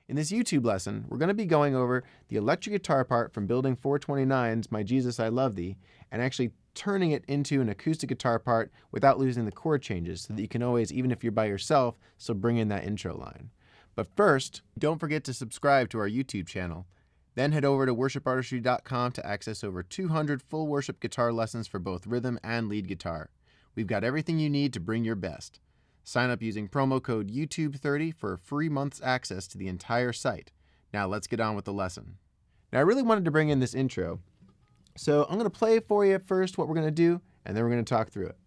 In this YouTube lesson, we're going to be going over the electric guitar part from Building 429's My Jesus, I Love Thee, and actually turning it into an acoustic guitar part without losing the chord changes so that you can always, even if you're by yourself, still bring in that intro line. But first, don't forget to subscribe to our YouTube channel. Then head over to worshipartistry.com to access over 200 full worship guitar lessons for both rhythm and lead guitar. We've got everything you need to bring your best. Sign up using promo code YouTube30 for a free month's access to the entire site. Now let's get on with the lesson. Now I really wanted to bring in this intro, so I'm going to play for you first what we're going to do, and then we're going to talk through it.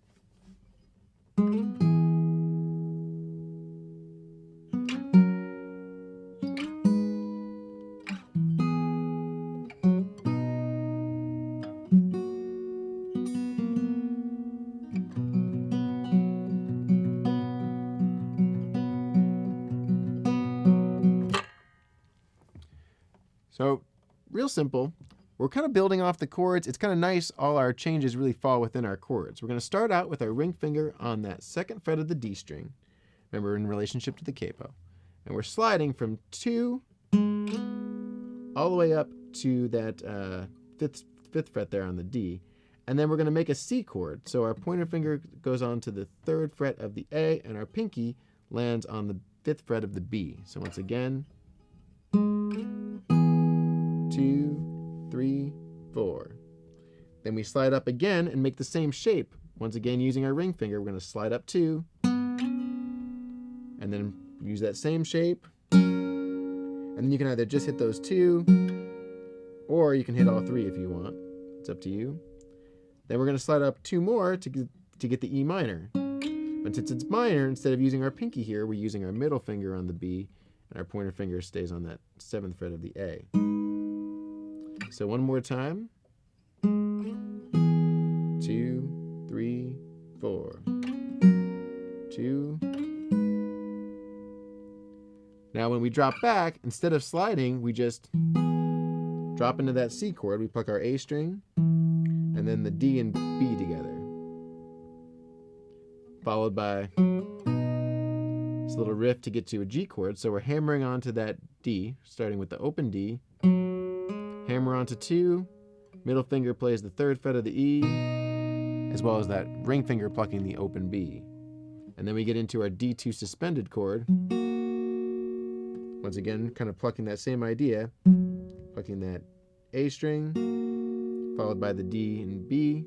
So, real simple. We're kind of building off the chords. It's kind of nice all our changes really fall within our chords. We're going to start out with our ring finger on that second fret of the D string. Remember, in relationship to the capo. And we're sliding from 2 all the way up to that fifth fret there on the D. And then we're going to make a C chord. So our pointer finger goes on to the 3rd fret of the A, and our pinky lands on the 5th fret of the B. So once again, 2, 3, 4. Then we slide up again and make the same shape. Once again, using our ring finger, we're going to slide up 2, and then use that same shape. And then you can either just hit those 2, or you can hit all 3 if you want. It's up to you. Then we're going to slide up 2 more to get the E minor. But since it's minor, instead of using our pinky here, we're using our middle finger on the B, and our pointer finger stays on that 7th fret of the A. So one more time. 2, 3, 4. 2. Now when we drop back, instead of sliding, we just drop into that C chord. We pluck our A string, and then the D and B together. Followed by this little riff to get to a G chord. So we're hammering onto that D, starting with the open D. Hammer onto 2, middle finger plays the 3rd fret of the E, as well as that ring finger plucking the open B. And then we get into our D2 suspended chord. Once again, kind of plucking that same idea, plucking that A string, followed by the D and B.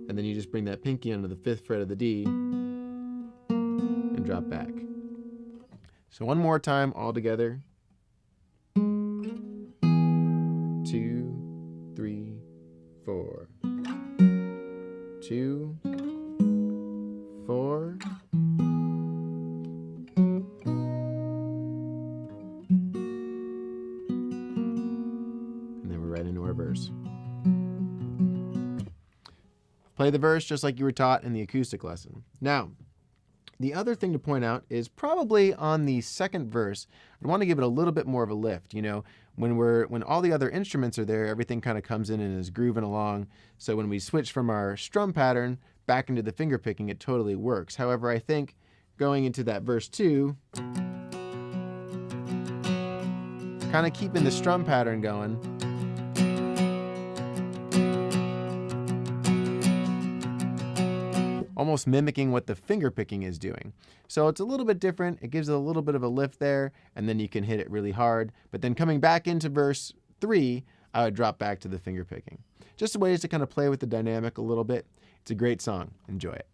And then you just bring that pinky onto the 5th fret of the D and drop back. So one more time all together. 2, 3, 4. 2, 4. And then we're right into our verse. Play the verse just like you were taught in the acoustic lesson. Now, the other thing to point out is probably on the second verse, I want to give it a little bit more of a lift. You know, when all the other instruments are there, everything kind of comes in and is grooving along. So when we switch from our strum pattern back into the finger picking, it totally works. However, I think going into that verse 2, kind of keeping the strum pattern going, almost mimicking what the finger picking is doing. So it's a little bit different. It gives it a little bit of a lift there, and then you can hit it really hard. But then coming back into verse 3, I would drop back to the finger picking. Just ways to kind of play with the dynamic a little bit. It's a great song. Enjoy it.